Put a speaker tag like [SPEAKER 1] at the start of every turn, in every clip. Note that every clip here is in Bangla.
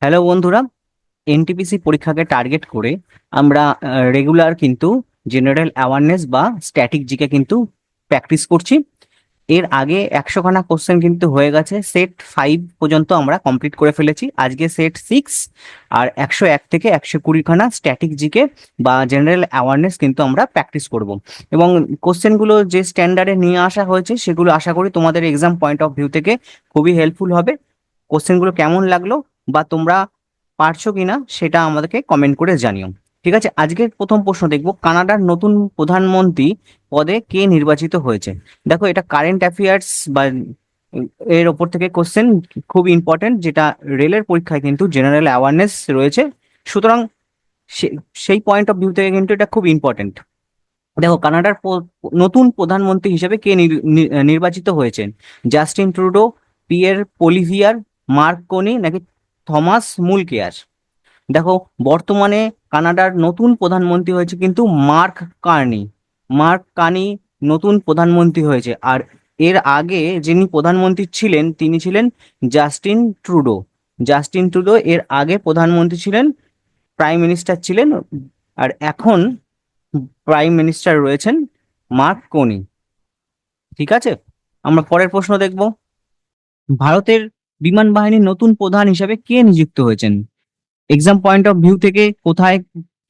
[SPEAKER 1] হ্যালো বন্ধুরা, এনটিপিসি পরীক্ষাকে টার্গেট করে আমরা রেগুলার কিন্তু জেনারেল অ্যাওয়ারনেস বা স্ট্যাটিক জিকে কিন্তু প্র্যাকটিস করছি। এর আগে 100খানা কোশ্চেন কিন্তু হয়ে গেছে, সেট 5 পর্যন্ত আমরা কমপ্লিট করে ফেলেছি। আজকে সেট 6 আর 101 থেকে 120খানা স্ট্যাটিক জিকে বা জেনারেল অ্যাওয়ারনেস কিন্তু আমরা প্র্যাকটিস করব। এবং কোশ্চেনগুলো যে স্ট্যান্ডার্ডে নিয়ে আসা হয়েছে সেগুলো আশা করি তোমাদের এক্সাম পয়েন্ট অফ ভিউ থেকে খুবই হেল্পফুল হবে। কোশ্চেনগুলো কেমন লাগলো বা তোমরা পারছো কিনা সেটা আমাদেরকে কমেন্ট করে জানিও। ঠিক আছে, আজকের প্রথম প্রশ্ন দেখবো, কানাডার নতুন প্রধানমন্ত্রী পদে কে নির্বাচিত হয়েছে। দেখো, এটা কারেন্ট অ্যাফেয়ার্স বা এর ওপর থেকে কোশ্চেন, খুব ইম্পর্টেন্ট, যেটা রেলের পরীক্ষায় কিন্তু জেনারেল অ্যাওয়ারনেস রয়েছে। সুতরাং সেই পয়েন্ট অফ ভিউ থেকে কিন্তু এটা খুব ইম্পর্টেন্ট। দেখো, কানাডার নতুন প্রধানমন্ত্রী হিসেবে কে নির্বাচিত হয়েছেন। জাস্টিন ট্রুডো, পিয়ের পলিভিয়ার, মার্ক কোনি নাকি থমাস মুলকেয়ার। দেখো, বর্তমানে কানাডার নতুন প্রধানমন্ত্রী হয়েছে কিন্তু মার্ক কার্নি। মার্ক কার্নি নতুন প্রধানমন্ত্রী হয়েছে। আর এর আগে যিনি প্রধানমন্ত্রী ছিলেন তিনি ছিলেন জাস্টিন ট্রুডো। জাস্টিন ট্রুডো এর আগে প্রধানমন্ত্রী ছিলেন, প্রাইম মিনিস্টার ছিলেন। আর এখন প্রাইম মিনিস্টার রয়েছেন মার্ক কোনি। ঠিক আছে, আমরা পরের প্রশ্ন দেখব। ভারতের বিমান বাহিনীর নতুন প্রধান হিসেবে কে নিযুক্ত হয়েছেন। এক্সাম পয়েন্ট অফ ভিউ থেকে কোথায়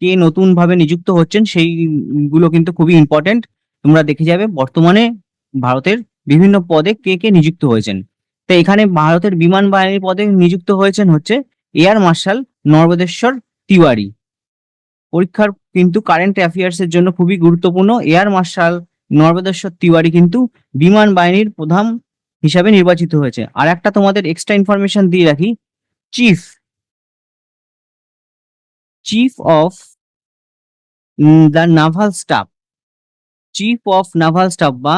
[SPEAKER 1] কে নতুন ভাবে নিযুক্ত হচ্ছেন সেইগুলো কিন্তু খুবই ইম্পর্টেন্ট। তোমরা দেখে যাবে বর্তমানে ভারতের বিভিন্ন পদে কে কে নিযুক্ত হয়েছেন। তো এখানে ভারতের বিমান বাহিনীর পদে নিযুক্ত হয়েছেন হচ্ছে এয়ার মার্শাল নরবেদেশ্বর তিওয়ারি। পরীক্ষার কিন্তু কারেন্ট অ্যাফেয়ার্স এর জন্য খুবই গুরুত্বপূর্ণ। এয়ার মার্শাল নরবেদেশ্বর তিওয়ারি কিন্তু বিমান বাহিনীর প্রধান হিসাবে নির্বাচিত হয়েছে। আর একটা তোমাদের এক্সট্রা ইনফরমেশন দিয়ে রাখি, chief chief of the naval staff, chief of naval staff বা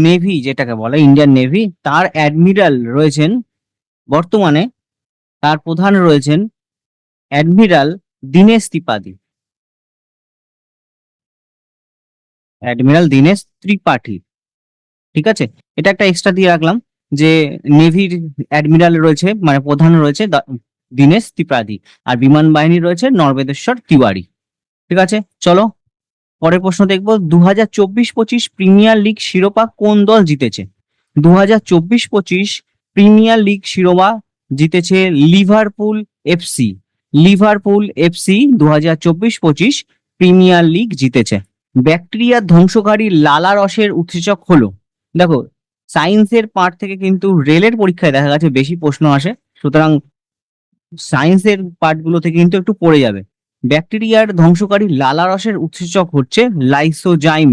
[SPEAKER 1] নেভি যেটাকে বলে ইন্ডিয়ান নেভি, তার অ্যাডমিরাল রয়েছেন বর্তমানে, তার প্রধান রয়েছেন অ্যাডমিরাল দীনেশ ত্রিপাঠী। অ্যাডমিরাল দীনেশ ত্রিপাঠী। ঠিক আছে, এটা একটা এক্সট্রা দিয়ে রাখলাম যে নেভির অ্যাডমিরাল রয়েছে, মানে প্রধান রয়েছে দীনেশ ত্রিপাঠী, আর বিমান বাহিনী রয়েছে নরবেদেশ্বর তিওয়ারি। ঠিক আছে, চলো পরের প্রশ্ন দেখবো। 2024-25 প্রিমিয়ার লিগ শিরোপা কোন দল জিতেছে। 2024-25 প্রিমিয়ার লিগ শিরোপা জিতেছে Liverpool FC. Liverpool FC 2024-25 premier league জিতেছে। ব্যাকটেরিয়া ধ্বংসকারী লালা রসের উৎসেচক হলো। দেখো, সায়েন্সের পার্ট থেকে কিন্তু রেলের পরীক্ষায় দেখা গেছে বেশি প্রশ্ন আসে, সুতরাং সায়েন্সের পার্টগুলো থেকে কিন্তু একটু পড়ে যাবে। ব্যাকটেরিয়ার ধ্বংসকারী লালা রসের উৎসেচক হচ্ছে লাইসোজাইম।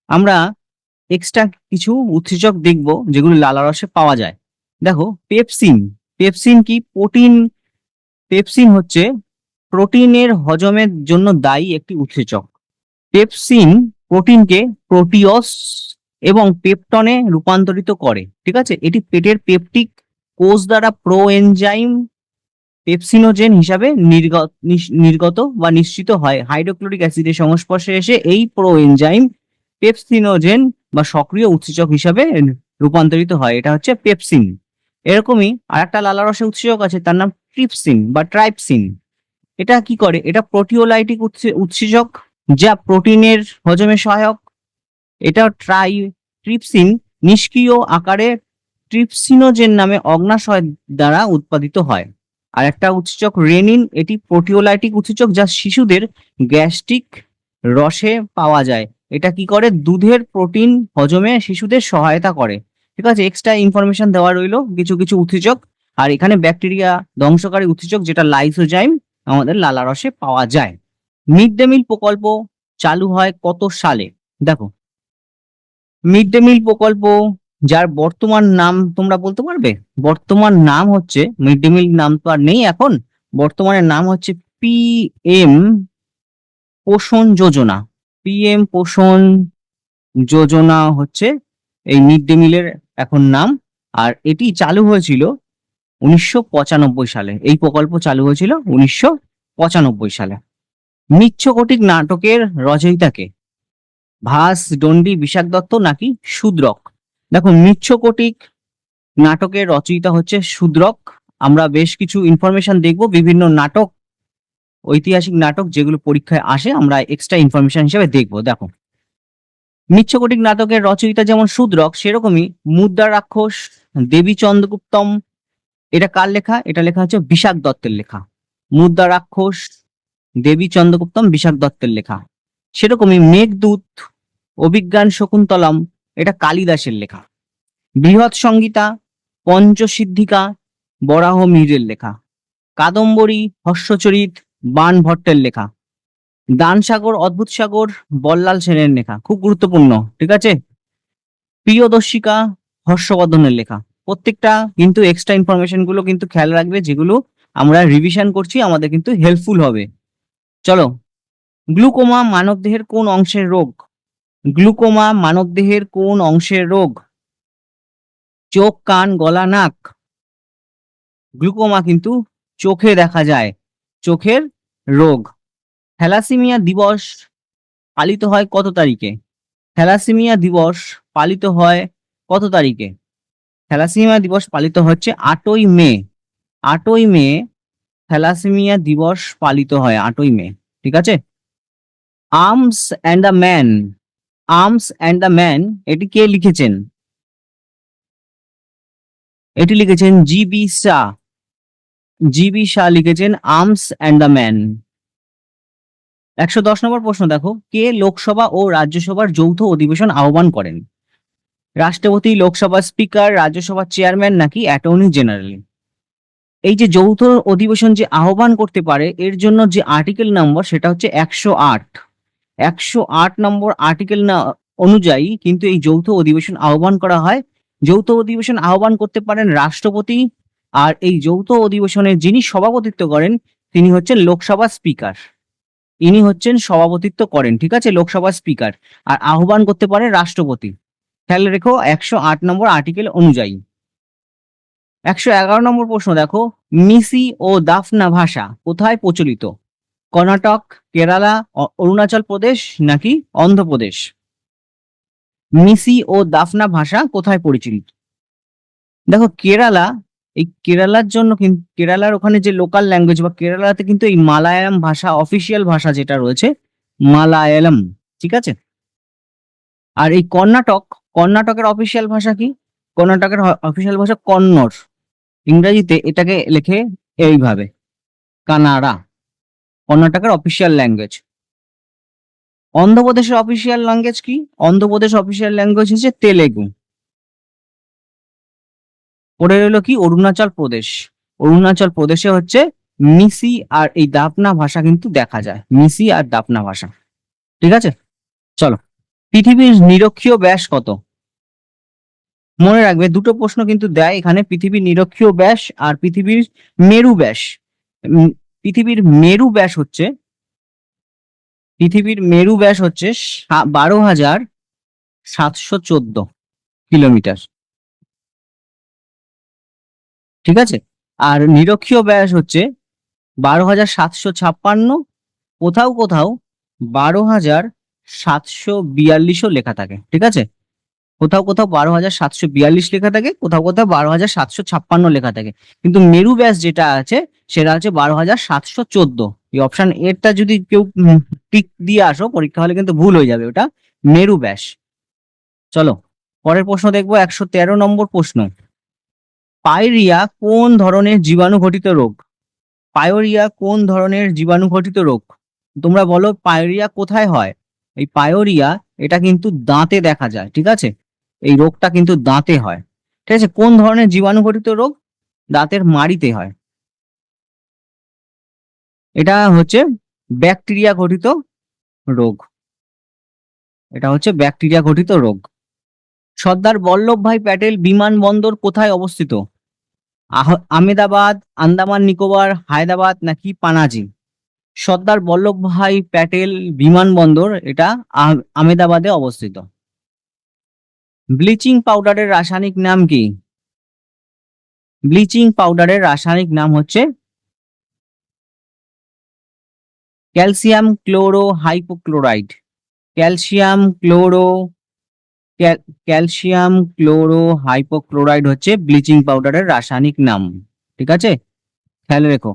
[SPEAKER 1] আমরা এক্সট্রা কিছু উৎসেচক দেখব যেগুলো লালা রসে পাওয়া যায়। দেখো, পেপসিন। পেপসিন কি? প্রোটিন। পেপসিন হচ্ছে প্রোটিনের হজমের জন্য দায়ী একটি উৎসেচক। পেপসিন প্রোটিনকে প্রোটিওস এবং পেপটনে রূপান্তরিত করে। ঠিক আছে, এটি পেটের পেপটিক কোষ দ্বারা প্রোএনজাইম পেপসিনোজেন হিসাবে নির্গত বা নিশ্চিত হয়। হাইড্রোক্লোরিক অ্যাসিডের সংস্পর্শে এসে এই প্রোএনজাইম পেপসিনোজেন বা সক্রিয় উৎসেচক হিসাবে রূপান্তরিত হয়। এটা হচ্ছে পেপসিন। এরকমই আরেকটা লালা রসের উৎসেচক আছে, তার নাম ট্রিপসিন বা ট্রাইপসিন। এটা কি করে? এটা প্রোটিওলাইটিক উৎসেচক যা প্রোটিনের হজমে সহায়ক। এটা ট্রিপসিন নিষ্ক্রিয় আকারে ট্রিপসিনোজেন নামে অগ্নাশয় দ্বারা উৎপাদিত হয়। আর একটা উৎসেচক রেনিন, এটি প্রোটিওলাইটিক উৎসেচক যা শিশুদের গ্যাস্ট্রিক রসে পাওয়া যায়। এটা কি করে? দুধের প্রোটিন হজমে শিশুদের সহায়তা করে। ঠিক আছে, এক্সট্রা ইনফরমেশন দেওয়া রইলো কিছু কিছু উৎসেচক। আর এখানে ব্যাকটেরিয়া ধ্বংসকারী উৎসেচক যেটা লাইসোজাইম আমাদের লালা রসে পাওয়া যায়। মিড ডে মিল প্রকল্প চালু হয় কত সালে? দেখো, মিড ডে মিল প্রকল্প যার বর্তমান নাম তোমরা বলতে পারবে? বর্তমান নাম হচ্ছে, মিড ডে মিল নাম তো আর নেই এখন, বর্তমানে নাম হচ্ছে পিএম পোষণ যোজনা। পিএম পোষণ যোজনা হচ্ছে এই মিড ডে মিলের এখন নাম। আর এটি চালু হয়েছিল 1995 সালে। এই প্রকল্প চালু হয়েছিল 1995 সালে। মিচ্ছকটিক নাটকের রচয়িতাকে? ভাস, ডন্ডি, বিশাখ দত্ত নাকি শূদ্রক? দেখো, মিচ্ছকটিক নাটকের রচয়িতা হচ্ছে শূদ্রক। আমরা বেশ কিছু ইনফরমেশন দেখব, বিভিন্ন নাটক, ঐতিহাসিক নাটক যেগুলো পরীক্ষায় আসে আমরা এক্সট্রা ইনফরমেশন হিসেবে দেখব। দেখো, মিচ্ছকটিক নাটকের রচয়িতা যেমন শূদ্রক, সেরকমই মুদ্রা রাক্ষস, দেবী চন্দ্রগুপ্তম, এটা কার লেখা? এটা লেখা হচ্ছে বিশাখ দত্তের লেখা। মুদ্রা রাক্ষস, দেবী চন্দ্রগুপ্তম, বিশাখ দত্তের লেখা। সেরকমই মেঘদূত, অভিজ্ঞান শকুন্তলম, এটা কালিদাসের লেখা। বৃহৎ সংগীতা, পঞ্চসিদ্ধিকা, বরাহ মিহিরের লেখা। কাদম্বরী, হর্ষচরিত, বাণ ভট্টের লেখা। দানসাগর, অদ্ভুত সাগর, বল্লাল সেনের লেখা। খুব গুরুত্বপূর্ণ, ঠিক আছে। প্রিয়দর্শিকা, হর্ষবর্ধনের লেখা। প্রত্যেকটা কিন্তু এক্সট্রা ইনফরমেশন গুলো কিন্তু খেয়াল রাখবে, যেগুলো আমরা রিভিশন করছি, আমাদের কিন্তু হেল্পফুল হবে। চলো, গ্লুকোমা মানবদেহের কোন অংশের রোগ? গ্লুকোমা মানবদেহের কোন অংশের রোগ? চোখ, কান, গলা, নাক। গ্লুকোমা কিন্তু চোখে দেখা যায়, চোখের রোগ। থ্যালাসেমিয়া দিবস পালিত হয় কত তারিখে? থ্যালাসেমিয়া দিবস পালিত হয় কত তারিখে? থ্যালাসেমিয়া দিবস পালিত হচ্ছে 8ই মে। 8ই মে থ্যালাসেমিয়া দিবস পালিত হয়, 8ই মে, ঠিক আছে। Arms and the man, arms and the man, এটি কে লিখেছেন? এটি লিখেছেন জিবি শাহ। জিবি শাহ লিখেছেন আর্মস অ্যান্ড দ্য ম্যান। 110 নম্বর প্রশ্ন দেখো, কে লোকসভা ও রাজ্যসভার যৌথ অধিবেশন আহ্বান করেন? রাষ্ট্রপতি, লোকসভা স্পিকার, রাজ্যসভার চেয়ারম্যান নাকি অ্যাটর্নি জেনারেল? এই যে যৌথ অধিবেশন যে আহ্বান করতে পারে, এর জন্য যে আর্টিকেল নম্বর সেটা হচ্ছে 108। 108 নম্বর আর্টিকেল অনুযায়ী কিন্তু এই যৌথ অধিবেশন আহ্বান করা হয়। যৌথ অধিবেশন আহ্বান করতে পারেন রাষ্ট্রপতি, আর এই যৌথ অধিবেশনের যিনি সভাপতিত্ব করেন তিনি হচ্ছেন লোকসভা স্পিকার। ইনি হচ্ছেন সভাপতিত্ব করেন, ঠিক আছে, লোকসভা স্পিকার। আর আহ্বান করতে পারে রাষ্ট্রপতি। খেয়াল রেখো 108 নম্বর আর্টিকেল অনুযায়ী। 111 নম্বর প্রশ্ন দেখো, মিসি ও দাফনা ভাষা কোথায় প্রচলিত? কর্ণাটক, কেরালা, অরুণাচল প্রদেশ নাকি অন্ধ্রপ্রদেশ? মিসি ও দাফনা ভাষা কোথায় পরিচিত? দেখো, কেরালা, এই কেরালার জন্য কিন্তু কেরালার ওখানে যে লোকাল ল্যাঙ্গুয়েজ বা কেরালাতে কিন্তু এই মালায়ালাম ভাষা, অফিসিয়াল ভাষা যেটা রয়েছে মালায়ালাম, ঠিক আছে। আর এই কর্ণাটক, কর্ণাটকের অফিসিয়াল ভাষা কি? কর্ণাটকের অফিসিয়াল ভাষা কন্নড়। ইংরেজিতে এটাকে লেখে এইভাবে, কানাড়া। কর্ণাটকের অফিসিয়াল ল্যাঙ্গুয়েজ। অন্ধ্রপ্রদেশের অফিসিয়াল ল্যাঙ্গুয়েজ কি? অন্ধ্রপ্রদেশ অফিসিয়াল ল্যাঙ্গুয়েজ হচ্ছে তেলেগু। পড়ে রইল কি? অরুণাচল প্রদেশ। অরুণাচল প্রদেশে হচ্ছে মিসি আর এই দাপনা ভাষা কিন্তু দেখা যায়, মিসি আর দাপনা ভাষা, ঠিক আছে। চলো, পৃথিবীর নিরক্ষীয় ব্যাস কত? মনে রাখবে দুটো প্রশ্ন কিন্তু দেয় এখানে, পৃথিবীর নিরক্ষীয় ব্যাস আর পৃথিবীর মেরু ব্যাস। পৃথিবীর মেরু ব্যাস হচ্ছে, পৃথিবীর মেরু ব্যাস হচ্ছে 12,714 কিলোমিটার, ঠিক আছে। আর নিরক্ষীয় ব্যাস হচ্ছে 12,756, কোথাও কোথাও 12,742ও লেখা থাকে, ঠিক আছে। কোথাও কোথাও 12,742 লেখা থাকে, কোথাও কোথাও 12,756 লেখা থাকে, কিন্তু মেরু ব্যাস যেটা আছে সেটা হচ্ছে 12,714। এই অপশন এরটা যদি কেউ টিক দিয়ে আসো পরীক্ষা হলে কিন্তু ভুল হয়ে যাবে, ওটা মেরু ব্যাস। চলো, পরের প্রশ্ন দেখবো, 113 নম্বর প্রশ্ন। পাইরিয়া কোন ধরনের জীবাণু ঘটিত রোগ? পায়োরিয়া কোন ধরনের জীবাণু ঘটিত রোগ? তোমরা বলো পায়োরিয়া কোথায় হয়? এই পায়োরিয়া এটা কিন্তু দাঁতে দেখা যায়, ঠিক আছে। এই রোগটা কিন্তু দাঁতে হয়, ঠিক আছে। কোন ধরনের জীবাণু ঘটিত রোগ? দাঁতের মাড়িতে হয়। এটা হচ্ছে ব্যাকটেরিয়া ঘটিত রোগ, এটা হচ্ছে ব্যাকটেরিয়া ঘটিত রোগ। সর্দার বল্লভভাই প্যাটেল বিমানবন্দর কোথায় অবস্থিত? আহমেদাবাদ, আন্দামান নিকোবর, হায়দ্রাবাদ নাকি পানাজি? সর্দার বল্লভভাই প্যাটেল বিমানবন্দর এটা আহমেদাবাদে অবস্থিত। ব্লিচিং পাউডারের রাসায়নিক নাম কি? ব্লিচিং পাউডারের রাসায়নিক নাম হচ্ছে calcium chloro hypochlorite. Calcium chloro calcium chloro hypochlorite হচ্ছে ব্লিচিং পাউডারের রাসায়নিক নাম, ঠিক আছে, খেয়াল রেখো।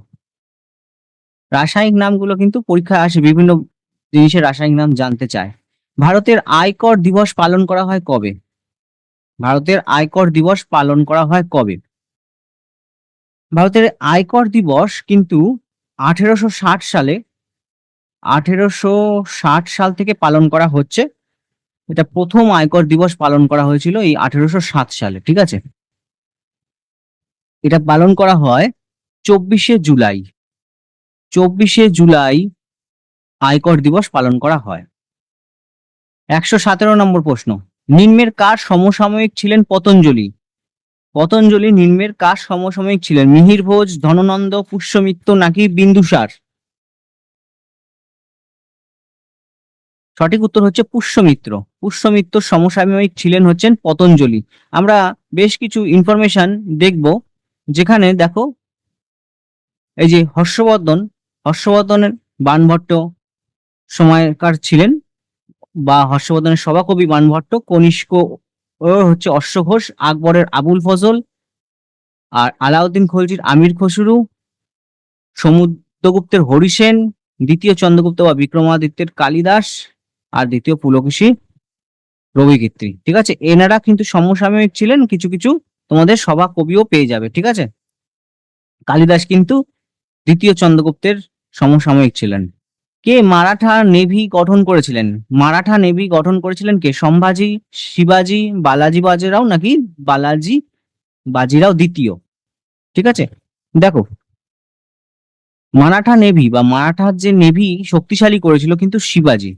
[SPEAKER 1] রাসায়নিক নামগুলো কিন্তু পরীক্ষায় আসে, বিভিন্ন জিনিসের রাসায়নিক নাম জানতে চায়। ভারতের আয়কর দিবস পালন করা হয় কবে? ভারতের আয়কর দিবস পালন করা হয় কবে? ভারতের আয়কর দিবস কিন্তু 1860 সালে, 1860 সাল থেকে পালন করা হচ্ছে। এটা প্রথম আয়কর দিবস পালন করা হয়েছিল এই 1807 সালে, ঠিক আছে। এটা পালন করা হয় 24শে জুলাই। 24শে জুলাই আয়কর দিবস পালন করা হয়। 117 নম্বর প্রশ্ন, নিম্নের কার সমসাময়িক ছিলেন পতঞ্জলি? পতঞ্জলি নিম্নের কার সমসাময়িক ছিলেন? মিহির ভোজ, ধননন্দ, পুষ্যমিত্র নাকি বিন্দুসার? সঠিক উত্তর হচ্ছে পুষ্যমিত্র। পুষ্যমিত্র সমসাময়িক ছিলেন হচ্ছেন পতঞ্জলি। আমরা বেশ কিছু ইনফরমেশন দেখব, যেখানে দেখো এই যে হর্ষবর্ধনের বাণভট্ট সময়কার ছিলেন, বা হর্ষবর্ধনের সভাকবি বাণভট্ট, কনিষ্ক ও হচ্ছে অশ্বঘোষ, আকবরের আবুল ফজল, আর আলাউদ্দিন খলজির আমির খসরু, সমুদ্রগুপ্তের হরিসেন, দ্বিতীয় চন্দ্রগুপ্ত বা বিক্রমাদিত্যের কালিদাস, আর দ্বিতীয় পুলকেশী রবিকীর্তি। ঠিক আছে, এনারা কিন্তু সমসাময়িক ছিলেন। কিছু কিছু তোমাদের সভা কবিও পেয়ে যাবে, ঠিক আছে। কালিদাস কিন্তু দ্বিতীয় চন্দ্রগুপ্তের সমসাময়িক ছিলেন। কে মারাঠা নেভি গঠন করেছিলেন? মারাঠা নেভি গঠন করেছিলেন কে? সম্ভাজি, শিবাজি, বালাজি বাজিরাও নাকি বালাজি বাজিরাও দ্বিতীয়? ঠিক আছে, দেখো মারাঠা নেভি বা মারাঠার যে নেভি শক্তিশালী করেছিল কিন্তু শিবাজি।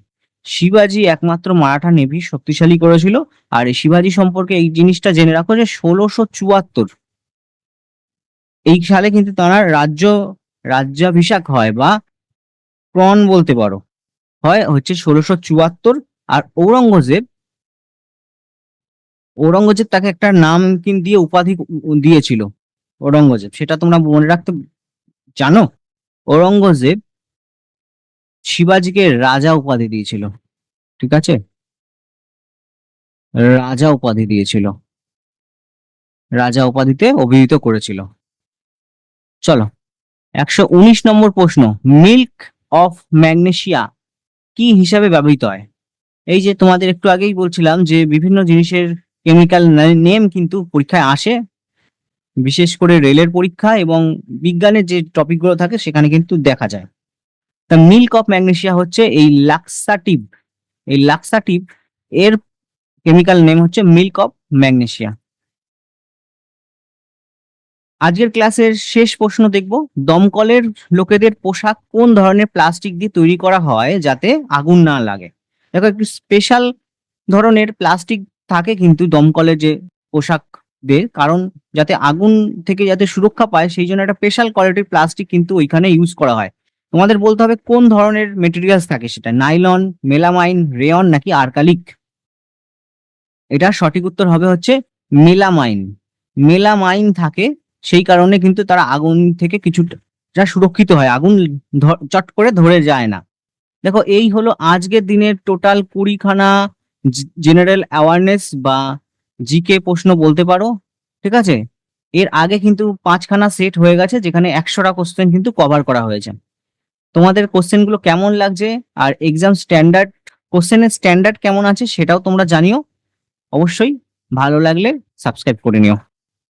[SPEAKER 1] শিবাজি একমাত্র মারাঠা নেভি শক্তিশালী করেছিল। আর এই শিবাজি সম্পর্কে এই জিনিসটা জেনে রাখো যে 1674 এই সালে কিন্তু তারা রাজ্যাভিষেক হয়, বা প্রণ বলতে পারো, হয় হচ্ছে 1674। আর ঔরঙ্গজেব তাকে একটা নাম দিয়ে উপাধি দিয়েছিল, ঔরঙ্গজেব, সেটা তোমরা মনে রাখতে জানো? ঔরঙ্গজেব শিবাজিকে রাজা উপাধি দিয়েছিল, ঠিক আছে, রাজা উপাধি দিয়েছিল, রাজা উপাধিতে অভিহিত করেছিল। চলো, 119 নম্বর প্রশ্ন, মিল্ক অফ ম্যাগনেসিয়া কি হিসাবে ব্যবহৃত হয়? এই যে তোমাদের একটু আগেই বলছিলাম যে বিভিন্ন জিনিসের কেমিক্যাল নেম কিন্তু পরীক্ষায় আসে, বিশেষ করে রেলের পরীক্ষা এবং বিজ্ঞানের যে টপিকগুলো থাকে সেখানে কিন্তু দেখা যায়। তা মিল্ক অফ ম্যাগনেসিয়া হচ্ছে এই লাক্সাটিভ এর কেমিক্যাল নেম হচ্ছে মিল্ক অফ ম্যাগনেসিয়া। আজকের ক্লাসের শেষ প্রশ্ন দেখব, দমকলের লোকেদের পোশাক কোন ধরনের প্লাস্টিক দিয়ে তৈরি করা হয় যাতে আগুন না লাগে? দেখো একটু স্পেশাল ধরনের প্লাস্টিক থাকে কিন্তু দমকলের যে পোশাকদের, কারণ যাতে আগুন থেকে যাতে সুরক্ষা পায় সেই জন্য একটা স্পেশাল কোয়ালিটির প্লাস্টিক কিন্তু ওইখানে ইউজ করা হয়। তোমাদের বলতে হবে কোন ধরনের মেটেরিয়ালস থাকে, সেটা নাইলন, মেলামাইন, রেয়ন নাকি আর্কালিক। এটা সঠিক উত্তর হবে হচ্ছে মেলামাইন। মেলামাইন থাকে, সেই কারণে কিন্তু তারা আগুন থেকে কিছুটা সুরক্ষিত হয়, আগুন চট করে ধরে যায় না। দেখো এই হলো আজকের দিনের টোটাল 20খানা জেনারেল অ্যাওয়ারনেস বা জিকে প্রশ্ন বলতে পারো, ঠিক আছে। এর আগে কিন্তু 5খানা সেট হয়ে গেছে, যেখানে 100টা কোশ্চেন কিন্তু কভার করা হয়েছে। তোমাদের কোশ্চেন গুলো কেমন লাগছে আর এক্সাম স্ট্যান্ডার্ড, কোশ্চেনের স্ট্যান্ডার্ড কেমন আছে সেটাও তোমরা জানিও। অবশ্যই ভালো লাগলে সাবস্ক্রাইব করে নিও।